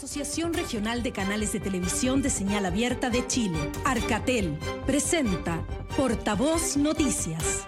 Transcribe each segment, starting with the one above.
Asociación Regional de Canales de Televisión de Señal Abierta de Chile, Arcatel, presenta Portavoz Noticias.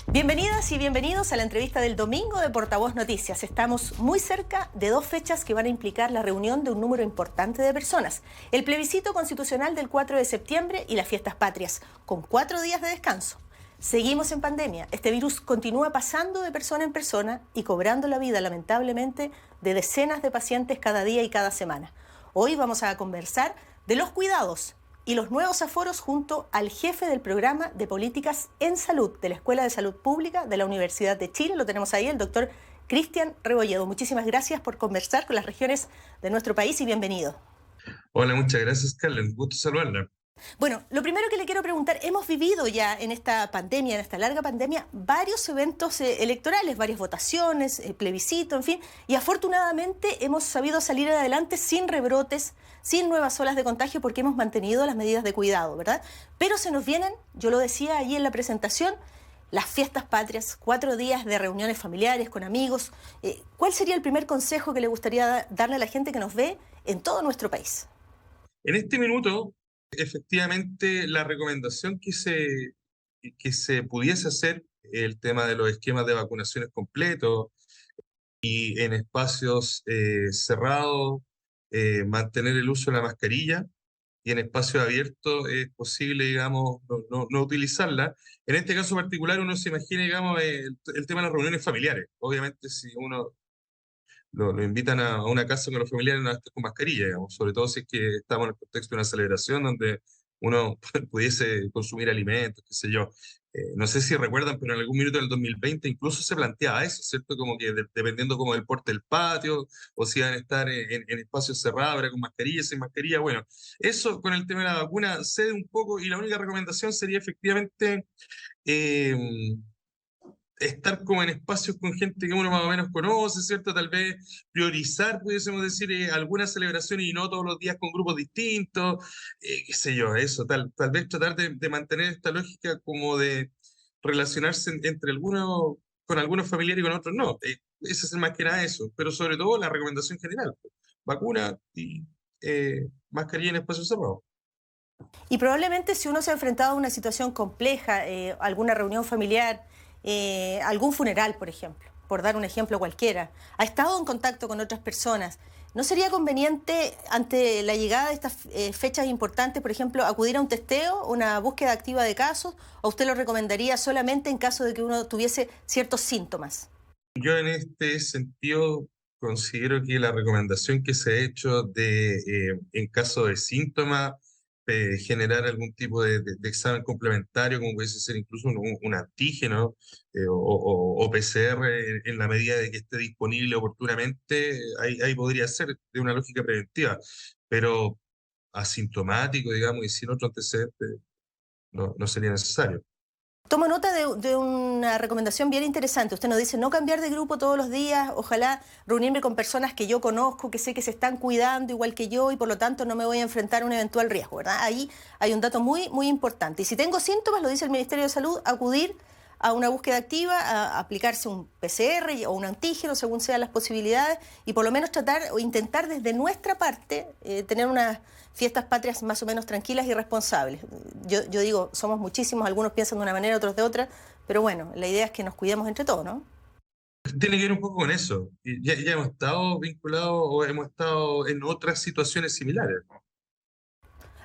Bienvenidas y bienvenidos a la entrevista del domingo de Portavoz Noticias. Estamos muy cerca de dos fechas que van a implicar la reunión de un número importante de personas. El plebiscito constitucional del 4 de septiembre y las fiestas patrias, con 4 días de descanso. Seguimos en pandemia. Este virus continúa pasando de persona en persona y cobrando la vida, lamentablemente, de decenas de pacientes cada día y cada semana. Hoy vamos a conversar de los cuidados y los nuevos aforos junto al jefe del programa de políticas en salud de la Escuela de Salud Pública de la Universidad de Chile. Lo tenemos ahí, el doctor Cristian Rebolledo. Muchísimas gracias por conversar con las regiones de nuestro país y bienvenido. Hola, muchas gracias, Carla. Un gusto saludarla. Bueno, lo primero que le quiero preguntar, hemos vivido ya en esta pandemia, en esta larga pandemia, varios eventos electorales, varias votaciones, plebiscito, en fin, y afortunadamente hemos sabido salir adelante sin rebrotes, sin nuevas olas de contagio, porque hemos mantenido las medidas de cuidado, ¿verdad? Pero se nos vienen, yo lo decía allí en la presentación, las fiestas patrias, 4 días de reuniones familiares con amigos. ¿Cuál sería el primer consejo que le gustaría darle a la gente que nos ve en todo nuestro país? En este minuto, efectivamente, la recomendación que se pudiese hacer, el tema de los esquemas de vacunaciones completos y en espacios cerrados, mantener el uso de la mascarilla, y en espacios abiertos es posible, digamos, no utilizarla. En este caso particular, uno se imagina, digamos, el tema de las reuniones familiares. Obviamente, si uno lo invitan a una casa con los familiares, no estar con mascarilla, digamos, sobre todo si es que estamos en el contexto de una celebración donde uno pudiese consumir alimentos, qué sé yo. No sé si recuerdan, pero en algún minuto del 2020 incluso se planteaba eso, ¿cierto? Como que dependiendo como del porte del patio, o si iban a estar en espacios cerrados, era con mascarilla, sin mascarilla. Bueno, eso con el tema de la vacuna cede un poco y la única recomendación sería efectivamente eh, estar como en espacios con gente que uno más o menos conoce, ¿cierto? Tal vez priorizar, pudiésemos decir, algunas celebraciones y no todos los días con grupos distintos, qué sé yo, eso, tal vez tratar de mantener esta lógica como de relacionarse entre algunos, con algunos familiares y con otros no. Ese es más que nada eso, pero sobre todo la recomendación general, vacuna y mascarilla en espacios cerrados. Y probablemente si uno se ha enfrentado a una situación compleja, alguna reunión familiar, algún funeral, por ejemplo, por dar un ejemplo cualquiera, ha estado en contacto con otras personas, ¿no sería conveniente ante la llegada de estas fechas importantes, por ejemplo, acudir a un testeo, una búsqueda activa de casos, o usted lo recomendaría solamente en caso de que uno tuviese ciertos síntomas? Yo en este sentido considero que la recomendación que se ha hecho en caso de síntomas, generar algún tipo de examen complementario, como puede ser incluso un antígeno o PCR en la medida de que esté disponible oportunamente, ahí podría ser de una lógica preventiva, pero asintomático, digamos, y sin otro antecedente, no sería necesario. Tomo nota de una recomendación bien interesante. Usted nos dice no cambiar de grupo todos los días, ojalá reunirme con personas que yo conozco, que sé que se están cuidando igual que yo y por lo tanto no me voy a enfrentar a un eventual riesgo, ¿verdad? Ahí hay un dato muy, muy importante. Y si tengo síntomas, lo dice el Ministerio de Salud, acudir a una búsqueda activa, a aplicarse un PCR o un antígeno, según sean las posibilidades, y por lo menos tratar o intentar desde nuestra parte tener unas fiestas patrias más o menos tranquilas y responsables. Yo digo, somos muchísimos, algunos piensan de una manera, otros de otra, pero bueno, la idea es que nos cuidemos entre todos, ¿no? Tiene que ver un poco con eso. Y ya hemos estado vinculados o hemos estado en otras situaciones similares, ¿no?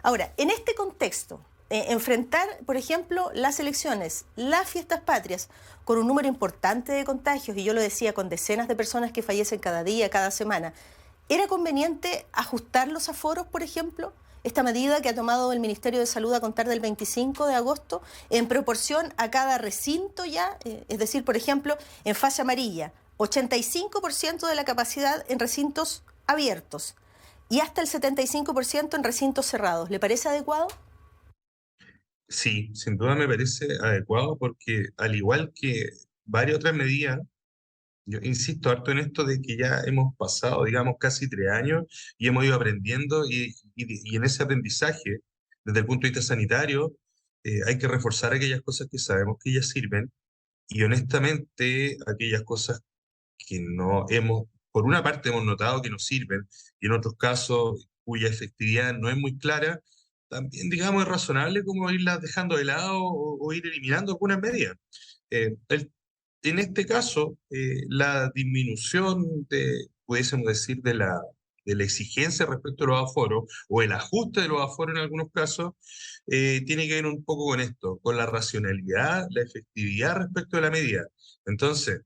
Ahora, en este contexto, enfrentar, por ejemplo, las elecciones, las fiestas patrias, con un número importante de contagios, y yo lo decía, con decenas de personas que fallecen cada día, cada semana, ¿era conveniente ajustar los aforos, por ejemplo? Esta medida que ha tomado el Ministerio de Salud a contar del 25 de agosto, en proporción a cada recinto ya, es decir, por ejemplo, en fase amarilla, 85% de la capacidad en recintos abiertos y hasta el 75% en recintos cerrados. ¿Le parece adecuado? Sí, sin duda me parece adecuado porque al igual que varias otras medidas, yo insisto harto en esto de que ya hemos pasado, digamos, casi 3 años y hemos ido aprendiendo y en ese aprendizaje, desde el punto de vista sanitario, hay que reforzar aquellas cosas que sabemos que ya sirven y honestamente aquellas cosas que no hemos por una parte hemos notado que nos sirven y en otros casos cuya efectividad no es muy clara, también, digamos, es razonable como irlas dejando de lado o ir eliminando algunas medidas. Eh, el- en este caso, la disminución pudiésemos decir, de la exigencia respecto a los aforos o el ajuste de los aforos en algunos casos, tiene que ver un poco con esto, con la racionalidad, la efectividad respecto de la medida. Entonces,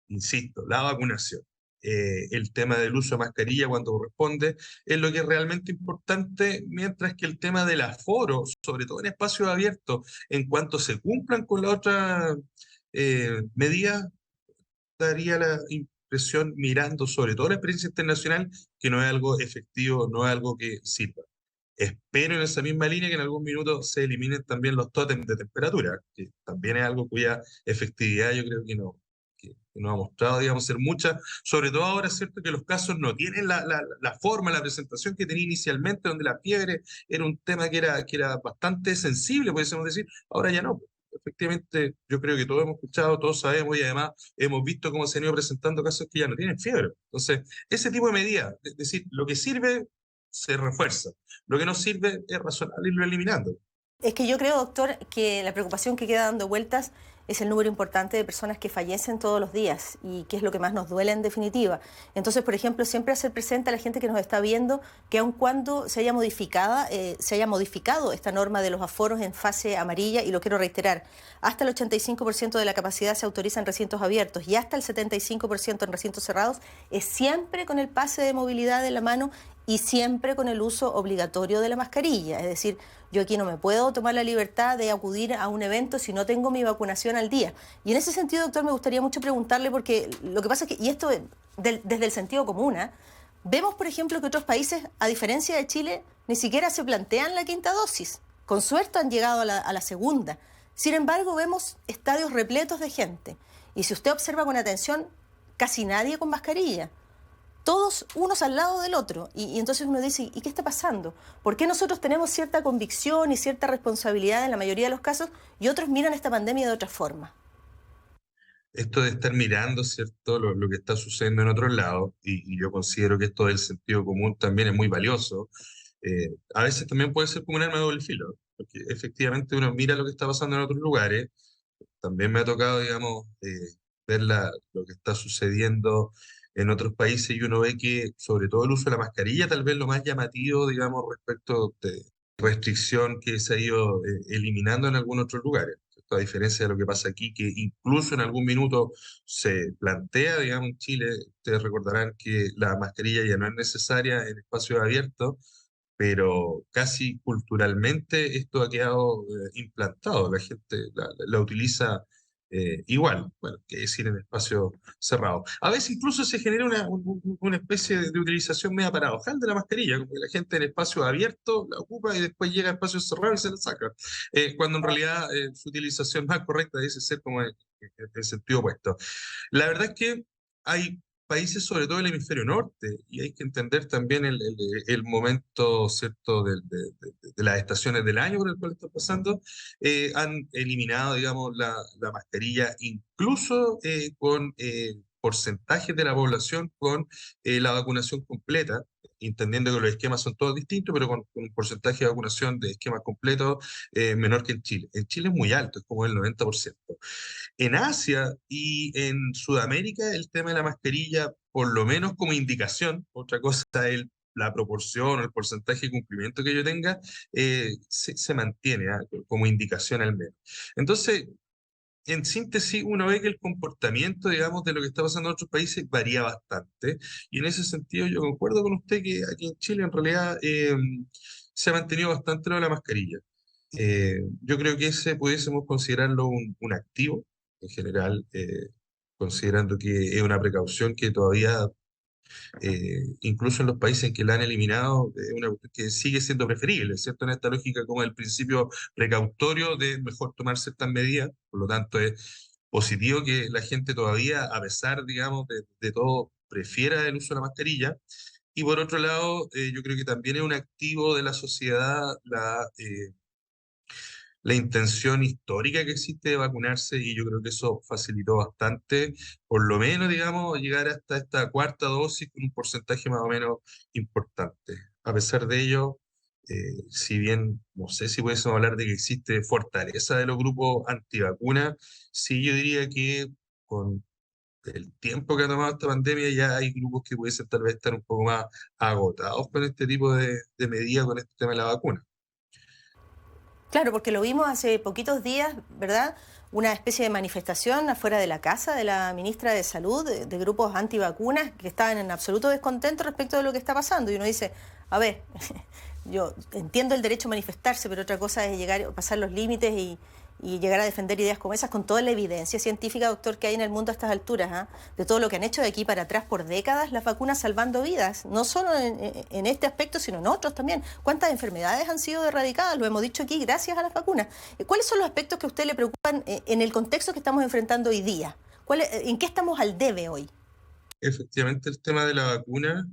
insisto, la vacunación, el tema del uso de mascarilla cuando corresponde, es lo que es realmente importante, mientras que el tema del aforo, sobre todo en espacios abiertos, en cuanto se cumplan con la otra medida, daría la impresión, mirando sobre todo la experiencia internacional, que no es algo efectivo, no es algo que sirva. Espero en esa misma línea que en algún minuto se eliminen también los tótems de temperatura, que también es algo cuya efectividad yo creo que no ha mostrado, digamos, ser mucha, sobre todo ahora es cierto que los casos no tienen la forma, la presentación que tenía inicialmente, donde la fiebre era un tema que era bastante sensible, podríamos decir, ahora ya no. Efectivamente, yo creo que todos hemos escuchado, todos sabemos y además hemos visto cómo se han ido presentando casos que ya no tienen fiebre. Entonces, ese tipo de medidas, es decir, lo que sirve se refuerza. Lo que no sirve es razonable irlo eliminando. Es que yo creo, doctor, que la preocupación que queda dando vueltas es el número importante de personas que fallecen todos los días y que es lo que más nos duele en definitiva. Entonces, por ejemplo, siempre hacer presente a la gente que nos está viendo que aun cuando se haya modificado esta norma de los aforos en fase amarilla, y lo quiero reiterar, hasta el 85% de la capacidad se autoriza en recintos abiertos y hasta el 75% en recintos cerrados, es siempre con el pase de movilidad en la mano y siempre con el uso obligatorio de la mascarilla. Es decir, yo aquí no me puedo tomar la libertad de acudir a un evento si no tengo mi vacunación al día. Y en ese sentido, doctor, me gustaría mucho preguntarle, porque lo que pasa es que, y esto desde el sentido común, vemos, por ejemplo, que otros países, a diferencia de Chile, ni siquiera se plantean la quinta dosis. Con suerte han llegado a la segunda. Sin embargo, vemos estadios repletos de gente. Y si usted observa con atención, casi nadie con mascarilla, todos unos al lado del otro. Y entonces uno dice, ¿y qué está pasando? ¿Por qué nosotros tenemos cierta convicción y cierta responsabilidad en la mayoría de los casos y otros miran esta pandemia de otra forma? Esto de estar mirando, ¿cierto?, lo que está sucediendo en otros lados, y yo considero que esto del sentido común también es muy valioso. A veces también puede ser como un arma de doble filo, porque efectivamente uno mira lo que está pasando en otros lugares. También me ha tocado, digamos, ver lo que está sucediendo en otros países y uno ve que, sobre todo el uso de la mascarilla, tal vez lo más llamativo, digamos, respecto de restricción que se ha ido eliminando en algunos otros lugares. Esto, a diferencia de lo que pasa aquí, que incluso en algún minuto se plantea, digamos, en Chile, ustedes recordarán que la mascarilla ya no es necesaria en espacios abiertos, pero casi culturalmente esto ha quedado implantado. La gente la utiliza igual, bueno, que decir en espacios cerrados. A veces incluso se genera una especie de utilización media paradojal de la mascarilla, como que la gente en espacios abiertos la ocupa y después llega a espacios cerrados y se la saca, cuando en realidad su utilización más correcta dice ser como en sentido opuesto. La verdad es que hay países, sobre todo el hemisferio norte, y hay que entender también el momento, ¿cierto?, de las estaciones del año por el cual está pasando, han eliminado, digamos, la mascarilla, incluso con porcentajes de la población con la vacunación completa, entendiendo que los esquemas son todos distintos, pero con un porcentaje de vacunación de esquemas completos menor que en Chile. En Chile es muy alto, es como el 90%. En Asia y en Sudamérica, el tema de la mascarilla, por lo menos como indicación, otra cosa es la proporción o el porcentaje de cumplimiento que yo tenga, se mantiene como indicación al menos. Entonces, en síntesis, uno ve que el comportamiento, digamos, de lo que está pasando en otros países varía bastante. Y en ese sentido, yo concuerdo con usted que aquí en Chile, en realidad, se ha mantenido bastante lo de la mascarilla. Yo creo que ese pudiésemos considerarlo un activo en general, considerando que es una precaución que todavía, incluso en los países en que la han eliminado, es una cuestión que sigue siendo preferible, ¿cierto? En esta lógica como el principio precautorio de mejor tomar ciertas medidas, por lo tanto es positivo que la gente todavía, a pesar, digamos, de todo, prefiera el uso de la mascarilla. Y por otro lado, yo creo que también es un activo de la sociedad la intención histórica que existe de vacunarse y yo creo que eso facilitó bastante, por lo menos, digamos, llegar hasta esta cuarta dosis con un porcentaje más o menos importante. A pesar de ello, si bien no sé si pudiésemos hablar de que existe fortaleza de los grupos antivacunas, sí yo diría que con el tiempo que ha tomado esta pandemia ya hay grupos que pudiesen tal vez estar un poco más agotados con este tipo de medidas, con este tema de la vacuna. Claro, porque lo vimos hace poquitos días, ¿verdad? Una especie de manifestación afuera de la casa de la ministra de Salud, de grupos antivacunas que estaban en absoluto descontento respecto de lo que está pasando. Y uno dice, a ver, yo entiendo el derecho a manifestarse, pero otra cosa es llegar a pasar los límites y llegar a defender ideas como esas con toda la evidencia científica, doctor, que hay en el mundo a estas alturas, ¿ah? De todo lo que han hecho de aquí para atrás por décadas las vacunas salvando vidas, no solo en este aspecto, sino en otros también. ¿Cuántas enfermedades han sido erradicadas? Lo hemos dicho aquí, gracias a las vacunas. ¿Cuáles son los aspectos que a usted le preocupan en el contexto que estamos enfrentando hoy día? ¿En qué estamos al debe hoy? Efectivamente, el tema de la vacuna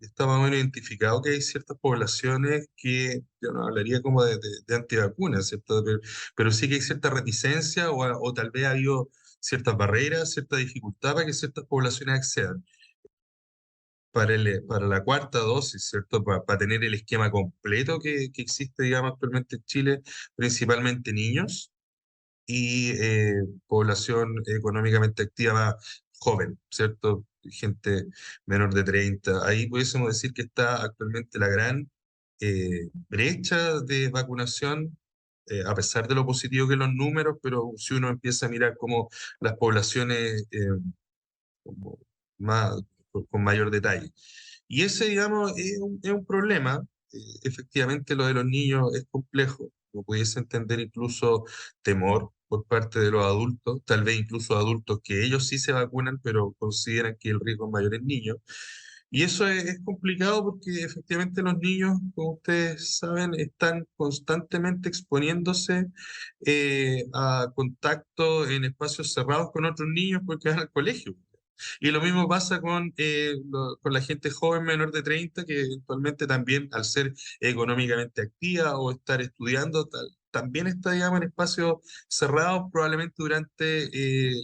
está más o menos identificado que hay ciertas poblaciones que yo no hablaría como de antivacunas, ¿cierto? Pero sí que hay cierta reticencia o tal vez ha habido ciertas barreras, cierta dificultad para que ciertas poblaciones accedan. Para la cuarta dosis, ¿cierto? Para tener el esquema completo que existe, digamos, actualmente en Chile, principalmente niños y población económicamente activa joven, ¿cierto? Gente menor de 30. Ahí pudiésemos decir que está actualmente la gran brecha de vacunación, a pesar de lo positivo que los números, pero si uno empieza a mirar como las poblaciones como más, con mayor detalle. Y ese, digamos, es un problema. Efectivamente, lo de los niños es complejo. No pudiese entender incluso temor por parte de los adultos, tal vez incluso adultos que ellos sí se vacunan, pero consideran que el riesgo es mayor en niños. Y eso es complicado porque efectivamente los niños, como ustedes saben, están constantemente exponiéndose a contacto en espacios cerrados con otros niños porque van al colegio. Y lo mismo pasa con la gente joven menor de 30 que eventualmente también, al ser económicamente activa o estar estudiando, también está, digamos, en espacios cerrados probablemente durante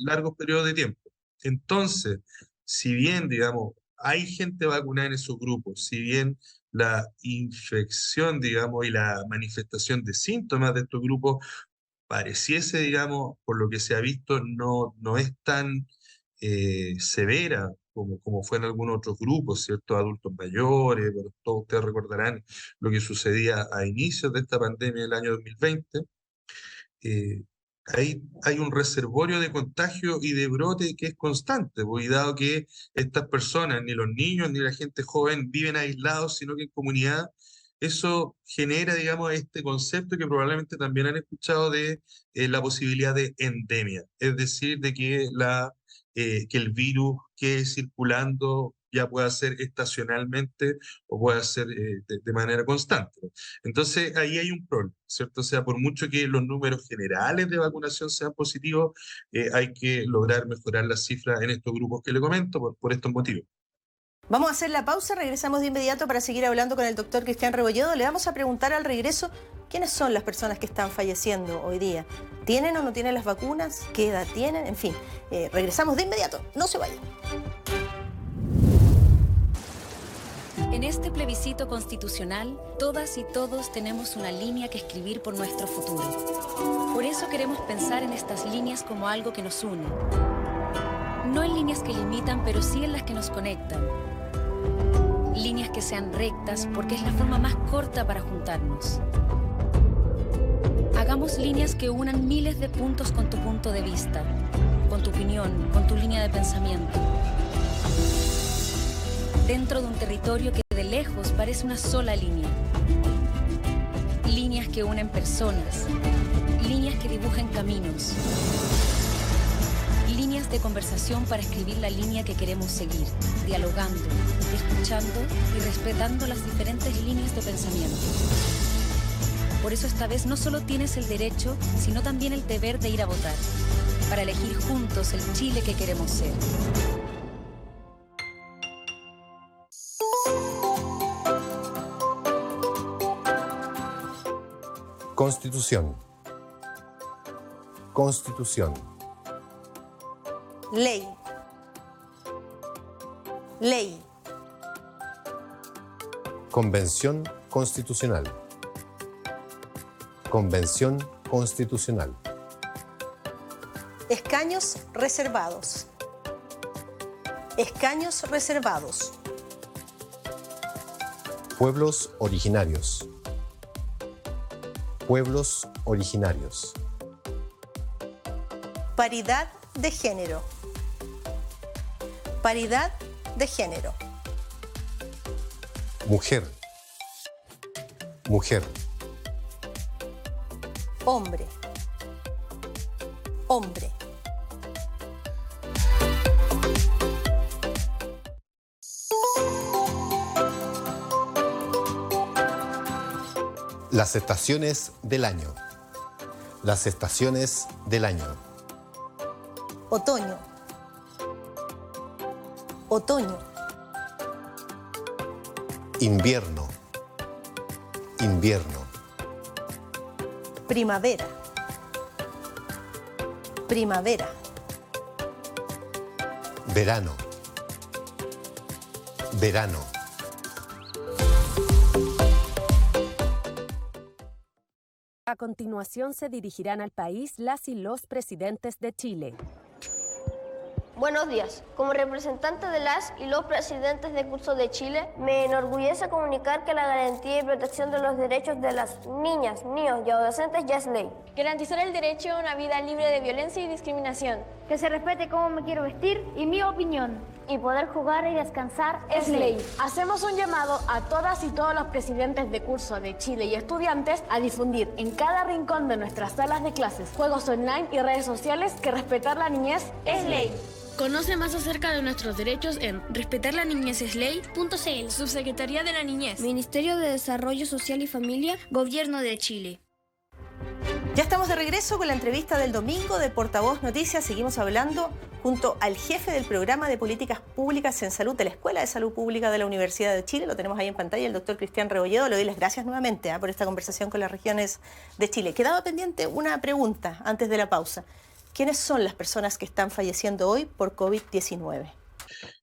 largos periodos de tiempo. Entonces, si bien, digamos, hay gente vacunada en esos grupos, si bien la infección, digamos, y la manifestación de síntomas de estos grupos pareciese, digamos, por lo que se ha visto, no es tan severa como fue en algunos otros grupos, ¿cierto? Adultos mayores, bueno, todos ustedes recordarán lo que sucedía a inicios de esta pandemia del año 2020. eh, hay un reservorio de contagio y de brote que es constante, porque dado que estas personas, ni los niños ni la gente joven viven aislados, sino que en comunidad, eso genera, digamos, este concepto que probablemente también han escuchado de la posibilidad de endemia, es decir, de que, que el virus quede circulando ya pueda ser estacionalmente o pueda ser de manera constante. Entonces, ahí hay un problema, ¿cierto? O sea, por mucho que los números generales de vacunación sean positivos, hay que lograr mejorar las cifras en estos grupos que le comento por estos motivos. Vamos a hacer la pausa, regresamos de inmediato para seguir hablando con el doctor Cristian Rebolledo. Le vamos a preguntar al regreso quiénes son las personas que están falleciendo hoy día. ¿Tienen o no tienen las vacunas? ¿Qué edad tienen? En fin, regresamos de inmediato. No se vayan. En este plebiscito constitucional, todas y todos tenemos una línea que escribir por nuestro futuro. Por eso queremos pensar en estas líneas como algo que nos une. No en líneas que limitan, pero sí en las que nos conectan. Líneas que sean rectas, porque es la forma más corta para juntarnos. Hagamos líneas que unan miles de puntos con tu punto de vista, con tu opinión, con tu línea de pensamiento. Dentro de un territorio que de lejos parece una sola línea. Líneas que unen personas, líneas que dibujan caminos. Líneas de conversación para escribir la línea que queremos seguir, dialogando, escuchando y respetando las diferentes líneas de pensamiento. Por eso esta vez no solo tienes el derecho, sino también el deber de ir a votar, para elegir juntos el Chile que queremos ser. Constitución. Constitución. Ley. Ley. Convención Constitucional. Convención Constitucional. Escaños reservados. Escaños reservados. Pueblos originarios. Pueblos originarios. Paridad de género. Paridad de género. Mujer. Mujer. Hombre. Hombre. Las estaciones del año. Las estaciones del año. Otoño. Otoño. Invierno. Invierno. Primavera. Primavera. Verano. Verano. A continuación se dirigirán al país las y los presidentes de Chile. Buenos días. Como representante de las y los presidentes de curso de Chile, me enorgullece comunicar que la garantía y protección de los derechos de las niñas, niños y adolescentes ya es ley. Garantizar el derecho a una vida libre de violencia y discriminación. Que se respete cómo me quiero vestir y mi opinión. Y poder jugar y descansar Es ley. Hacemos un llamado a todas y todos los presidentes de curso de Chile y estudiantes a difundir en cada rincón de nuestras salas de clases, juegos online y redes sociales que respetar la niñez es ley. Conoce más acerca de nuestros derechos en respetarlaniñezesley.cl. Subsecretaría de la Niñez. Ministerio de Desarrollo Social y Familia, Gobierno de Chile. Ya estamos de regreso con la entrevista del domingo de Portavoz Noticias. Seguimos hablando junto al jefe del programa de políticas públicas en salud de la Escuela de Salud Pública de la Universidad de Chile. Lo tenemos ahí en pantalla, el doctor Cristian Rebolledo. Le doy las gracias nuevamente por esta conversación con las regiones de Chile. Quedaba pendiente una pregunta antes de la pausa. ¿Quiénes son las personas que están falleciendo hoy por COVID-19?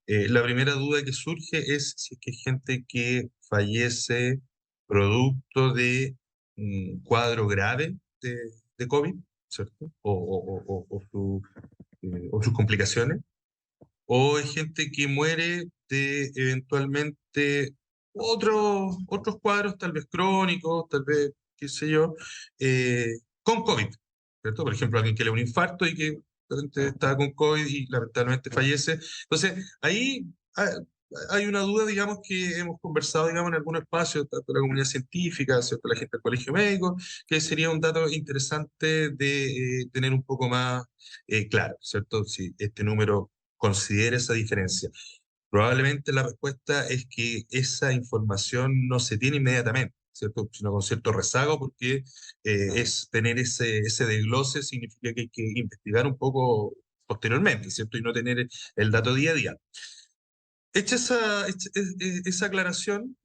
La primera duda que surge es si es que hay gente que fallece producto de un cuadro grave de COVID, ¿cierto? O sus complicaciones, o hay gente que muere de eventualmente otros cuadros, tal vez crónicos, tal vez, qué sé yo, con COVID, ¿cierto? Por ejemplo, alguien que le da un infarto y que de repente está con COVID y lamentablemente fallece. Entonces, ahí hay una duda, digamos, que hemos conversado, digamos, en algunos espacios, tanto la comunidad científica, ¿cierto? La gente del colegio médico, que sería un dato interesante de tener un poco más claro, ¿cierto? Si este número considera esa diferencia. Probablemente la respuesta es que esa información no se tiene inmediatamente, ¿cierto? Sino con cierto rezago, porque es tener ese desglose significa que hay que investigar un poco posteriormente, ¿cierto? Y no tener el dato día a día. Hecha esa aclaración,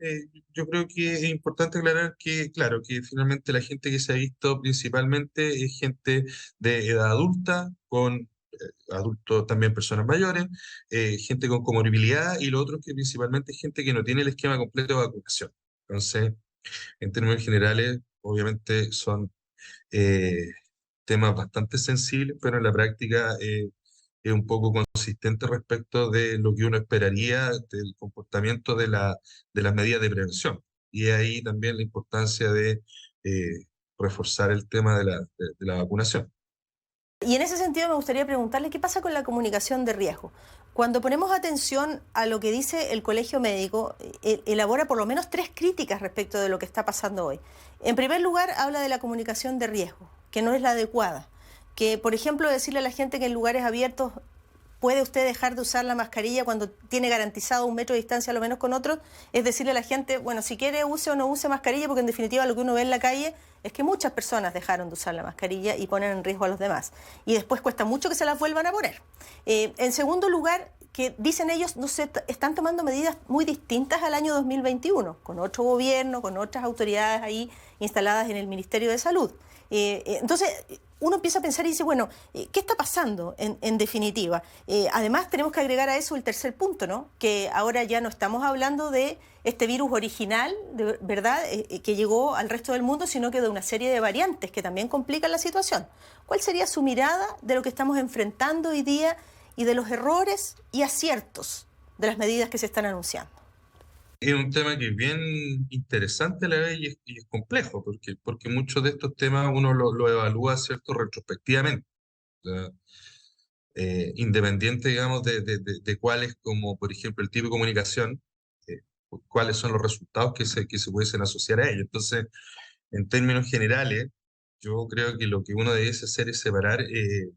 yo creo que es importante aclarar que, claro, que finalmente la gente que se ha visto principalmente es gente de edad adulta, con adultos también personas mayores, gente con comorbilidad, y lo otro que principalmente es gente que no tiene el esquema completo de vacunación. Entonces, en términos generales, obviamente son temas bastante sensibles, pero en la práctica es un poco consistente respecto de lo que uno esperaría del comportamiento de las medidas de prevención. Y ahí también la importancia de reforzar el tema de la vacunación. Y en ese sentido me gustaría preguntarle qué pasa con la comunicación de riesgo. Cuando ponemos atención a lo que dice el Colegio Médico, elabora por lo menos 3 críticas respecto de lo que está pasando hoy. En primer lugar, habla de la comunicación de riesgo, que no es la adecuada. Que, por ejemplo, decirle a la gente que en lugares abiertos puede usted dejar de usar la mascarilla cuando tiene garantizado 1 metro de distancia a lo menos con otros, es decirle a la gente, bueno, si quiere use o no use mascarilla, porque en definitiva lo que uno ve en la calle es que muchas personas dejaron de usar la mascarilla y ponen en riesgo a los demás. Y después cuesta mucho que se las vuelvan a poner. En segundo lugar, que dicen ellos, no se están tomando medidas muy distintas al año 2021, con otro gobierno, con otras autoridades ahí instaladas en el Ministerio de Salud. Entonces, uno empieza a pensar y dice, bueno, ¿qué está pasando en definitiva? Además, tenemos que agregar a eso el tercer punto, ¿no? Que ahora ya no estamos hablando de este virus original, ¿verdad?, que llegó al resto del mundo, sino que de una serie de variantes que también complican la situación. ¿Cuál sería su mirada de lo que estamos enfrentando hoy día y de los errores y aciertos de las medidas que se están anunciando? Es un tema que es bien interesante a la vez y es complejo, porque muchos de estos temas uno lo evalúa, ¿cierto?, retrospectivamente. O sea, independiente, digamos, de cuál es, como por ejemplo el tipo de comunicación, eh, cuáles son los resultados que se pudiesen asociar a ello. Entonces, en términos generales, yo creo que lo que uno debe hacer es separar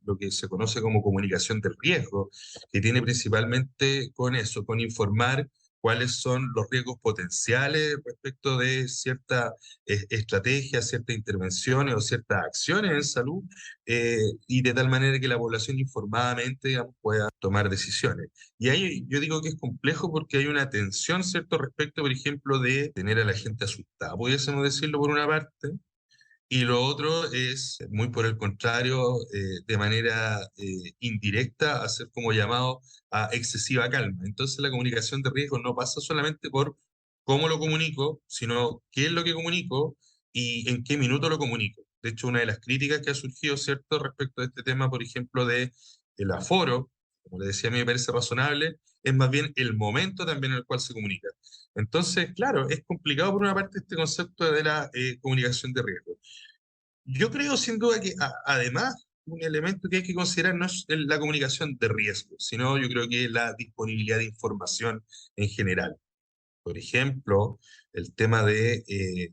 lo que se conoce como comunicación de riesgo, que tiene principalmente con eso, con informar cuáles son los riesgos potenciales respecto de cierta estrategia, ciertas intervenciones o ciertas acciones en salud, y de tal manera que la población informadamente, digamos, pueda tomar decisiones. Y ahí yo digo que es complejo porque hay una tensión, ¿cierto?, respecto, por ejemplo, de tener a la gente asustada, pudiésemos decirlo por una parte, y lo otro es, muy por el contrario, de manera indirecta, hacer como llamado a excesiva calma. Entonces la comunicación de riesgo no pasa solamente por cómo lo comunico, sino qué es lo que comunico y en qué minuto lo comunico. De hecho, una de las críticas que ha surgido, ¿cierto?, respecto a este tema, por ejemplo, de el aforo, como le decía, a mí me parece razonable, es más bien el momento también en el cual se comunica. Entonces, claro, es complicado por una parte este concepto de la comunicación de riesgo. Yo creo sin duda que además un elemento que hay que considerar no es la comunicación de riesgo, sino yo creo que la disponibilidad de información en general. Por ejemplo, el tema de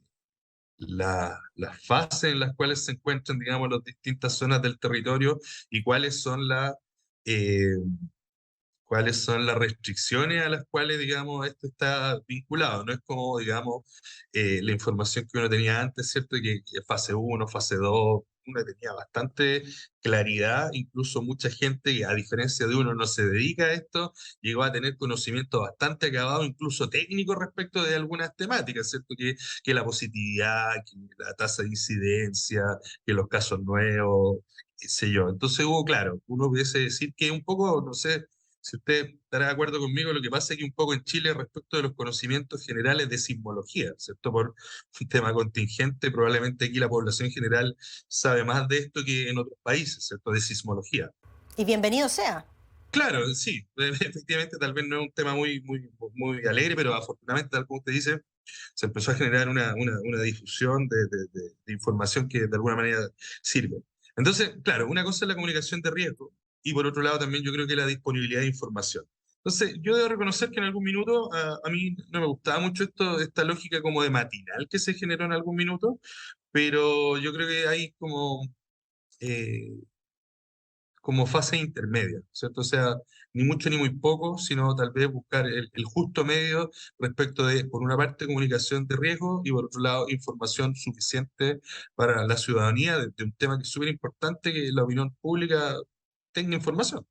las fases en las cuales se encuentran, digamos, las distintas zonas del territorio y eh, cuáles son las restricciones a las cuales, digamos, esto está vinculado. No es como, digamos, la información que uno tenía antes, ¿cierto? Que fase uno, fase 2, uno tenía bastante claridad, incluso mucha gente que a diferencia de uno no se dedica a esto, llegó a tener conocimiento bastante acabado, incluso técnico respecto de algunas temáticas, ¿cierto? Que la positividad, que la tasa de incidencia, que los casos nuevos, qué sé yo. Entonces hubo, claro, uno pudiese decir que un poco, no sé, si usted estará de acuerdo conmigo, lo que pasa es que un poco en Chile respecto de los conocimientos generales de sismología, ¿cierto? Por un tema contingente, probablemente aquí la población general sabe más de esto que en otros países, ¿cierto? De sismología. Y bienvenido sea. Claro, sí, efectivamente tal vez no es un tema muy alegre, pero afortunadamente, tal como usted dice, se empezó a generar una difusión de información que de alguna manera sirve. Entonces, claro, una cosa es la comunicación de riesgo y por otro lado también yo creo que la disponibilidad de información. Entonces, yo debo reconocer que en algún minuto a mí no me gustaba mucho esta lógica como de matinal que se generó en algún minuto, pero yo creo que hay eh, como fase intermedia, ¿cierto? O sea, ni mucho ni muy poco, sino tal vez buscar el justo medio respecto de, por una parte, comunicación de riesgo y por otro lado, información suficiente para la ciudadanía de un tema que es súper importante, que la opinión pública tenga información.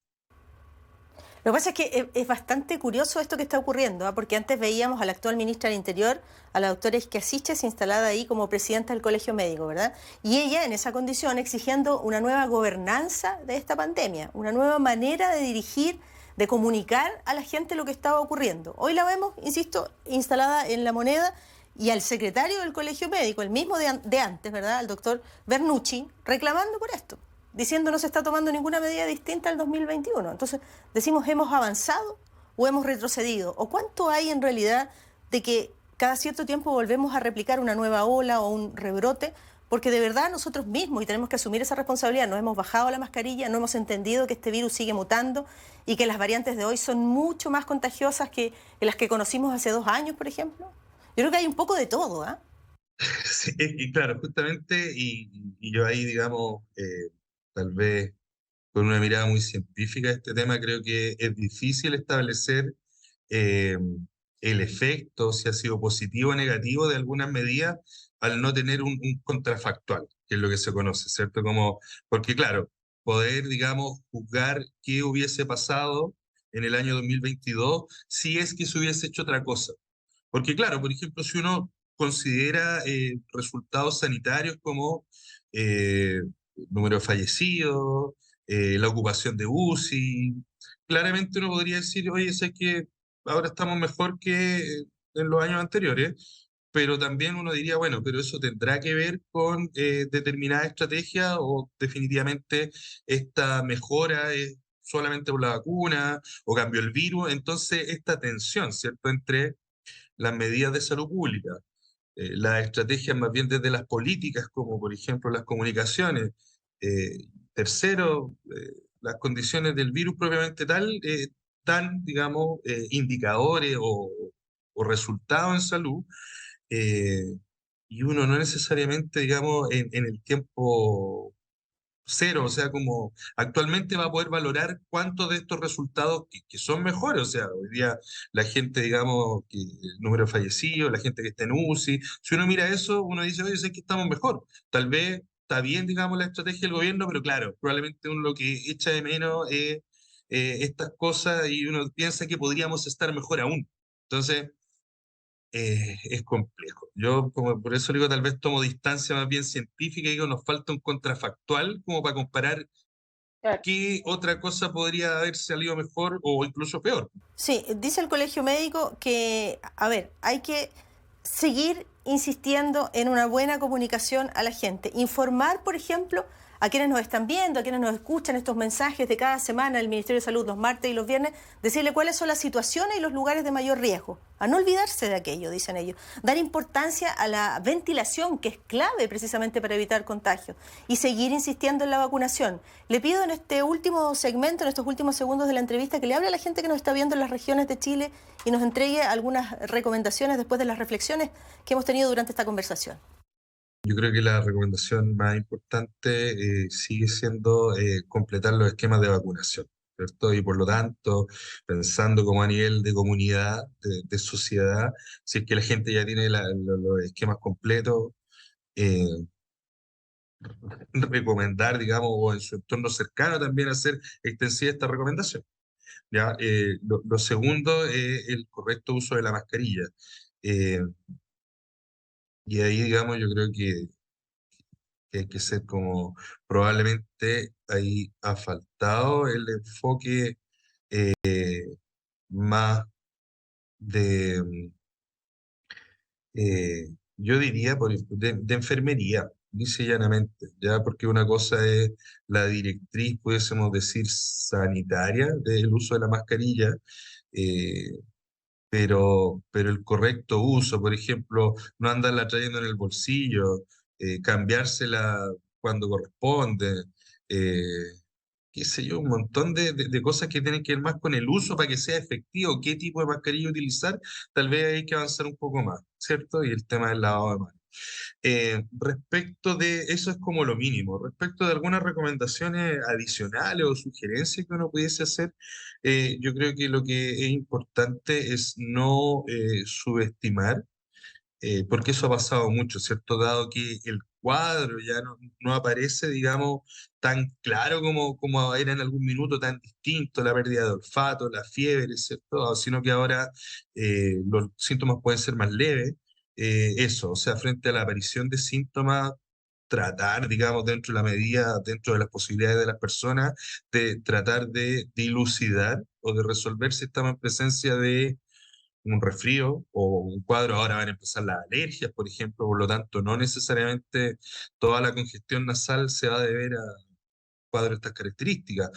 Lo que pasa es que es bastante curioso esto que está ocurriendo, ¿ah? Porque antes veíamos a la actual ministra del Interior, a la doctora Isquia Siches, instalada ahí como presidenta del Colegio Médico, ¿verdad? Y ella, en esa condición, exigiendo una nueva gobernanza de esta pandemia, una nueva manera de dirigir, de comunicar a la gente lo que estaba ocurriendo. Hoy la vemos, insisto, instalada en La Moneda, y al secretario del Colegio Médico, el mismo de antes, ¿verdad?, al doctor Bernucci, reclamando por esto, diciendo no se está tomando ninguna medida distinta al 2021. Entonces, decimos, ¿hemos avanzado o hemos retrocedido? ¿O cuánto hay en realidad de que cada cierto tiempo volvemos a replicar una nueva ola o un rebrote? Porque de verdad nosotros mismos, y tenemos que asumir esa responsabilidad, no hemos bajado la mascarilla, no hemos entendido que este virus sigue mutando y que las variantes de hoy son mucho más contagiosas que las que conocimos hace 2 años, por ejemplo. Yo creo que hay un poco de todo, ¿ah? Sí, y claro, justamente, y yo ahí, digamos, tal vez con una mirada muy científica de este tema, creo que es difícil establecer eh, el efecto, si ha sido positivo o negativo de algunas medidas, al no tener un contrafactual, que es lo que se conoce, ¿cierto? Como, porque claro, poder, digamos, juzgar qué hubiese pasado en el año 2022 si es que se hubiese hecho otra cosa. Porque claro, por ejemplo, si uno considera resultados sanitarios como número de fallecidos, la ocupación de UCI. Claramente uno podría decir, oye, sé que ahora estamos mejor que en los años anteriores, pero también uno diría, bueno, pero eso tendrá que ver con determinada estrategia o definitivamente esta mejora es solamente por la vacuna o cambió el virus. Entonces, esta tensión, ¿cierto?, entre las medidas de salud pública, las estrategias más bien desde las políticas, como por ejemplo las comunicaciones. Tercero, las condiciones del virus propiamente tal dan, digamos, indicadores o resultados en salud, y uno no necesariamente, digamos, en el tiempo cero, o sea, como actualmente va a poder valorar cuántos de estos resultados que son mejores, o sea, hoy día la gente, digamos, que el número de fallecidos, la gente que está en UCI, si uno mira eso, uno dice, oye, sé que estamos mejor, tal vez está bien, digamos, la estrategia del gobierno, pero claro, probablemente uno lo que echa de menos es estas cosas y uno piensa que podríamos estar mejor aún. Entonces, es complejo. Yo, como por eso digo, tal vez tomo distancia más bien científica y digo, nos falta un contrafactual como para comparar qué otra cosa podría haber salido mejor o incluso peor. Sí, dice el Colegio Médico que, a ver, hay que seguir insistiendo en una buena comunicación a la gente. Informar, por ejemplo, a quienes nos están viendo, a quienes nos escuchan estos mensajes de cada semana del Ministerio de Salud, los martes y los viernes, decirle cuáles son las situaciones y los lugares de mayor riesgo. A no olvidarse de aquello, dicen ellos. Dar importancia a la ventilación, que es clave precisamente para evitar contagios. Y seguir insistiendo en la vacunación. Le pido en este último segmento, en estos últimos segundos de la entrevista, que le hable a la gente que nos está viendo en las regiones de Chile y nos entregue algunas recomendaciones después de las reflexiones que hemos tenido durante esta conversación. Yo creo que la recomendación más importante sigue siendo completar los esquemas de vacunación, ¿cierto? Y por lo tanto, pensando como a nivel de comunidad, de sociedad, si es que la gente ya tiene los esquemas completos, recomendar, digamos, o en su entorno cercano también hacer extensiva esta recomendación. ¿Ya? Lo segundo es el correcto uso de la mascarilla. Y ahí, digamos, yo creo que hay que ser como, probablemente ahí ha faltado el enfoque más de, yo diría, de enfermería, dice llanamente, ¿ya? Porque una cosa es la directriz, pudiésemos decir, sanitaria del uso de la mascarilla, pero el correcto uso, por ejemplo, no andarla trayendo en el bolsillo, cambiársela cuando corresponde, eh, qué sé yo, un montón de cosas que tienen que ver más con el uso para que sea efectivo, qué tipo de mascarilla utilizar, tal vez hay que avanzar un poco más, ¿cierto? Y el tema del lavado de manos. Respecto de eso es como lo mínimo. Respecto de algunas recomendaciones adicionales o sugerencias que uno pudiese hacer, yo creo que lo que es importante es no subestimar, porque eso ha pasado mucho, ¿cierto? Dado que el cuadro ya no aparece, digamos, tan claro como era en algún minuto, tan distinto, la pérdida de olfato, la fiebre, ¿cierto? Sino que ahora los síntomas pueden ser más leves. Eso, o sea, frente a la aparición de síntomas, tratar, digamos, dentro de la medida, dentro de las posibilidades de las personas, de tratar de dilucidar o de resolver si estamos en presencia de un resfrío o un cuadro. Ahora van a empezar las alergias, por ejemplo, por lo tanto, no necesariamente toda la congestión nasal se va a deber a cuadros de estas características.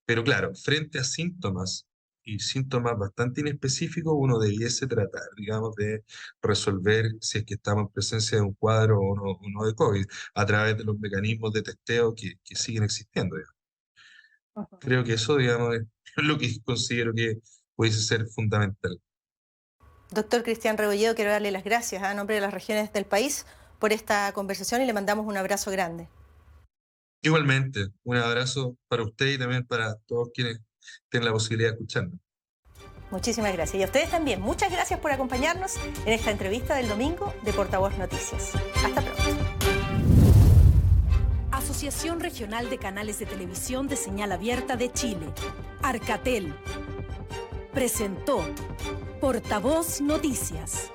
Pero claro, frente a síntomas y síntomas bastante inespecíficos, uno debiese tratar, digamos, de resolver si es que estamos en presencia de un cuadro o no de COVID, a través de los mecanismos de testeo que siguen existiendo, digamos. Creo que eso, digamos, es lo que considero que pudiese ser fundamental. Doctor Cristian Rebolledo, quiero darle las gracias a nombre de las regiones del país por esta conversación y le mandamos un abrazo grande. Igualmente, un abrazo para usted y también para todos quienes tienen la posibilidad de escucharnos. Muchísimas gracias. Y a ustedes también. Muchas gracias por acompañarnos en esta entrevista del domingo de Portavoz Noticias. Hasta pronto. Asociación Regional de Canales de Televisión de Señal Abierta de Chile, Arcatel, presentó Portavoz Noticias.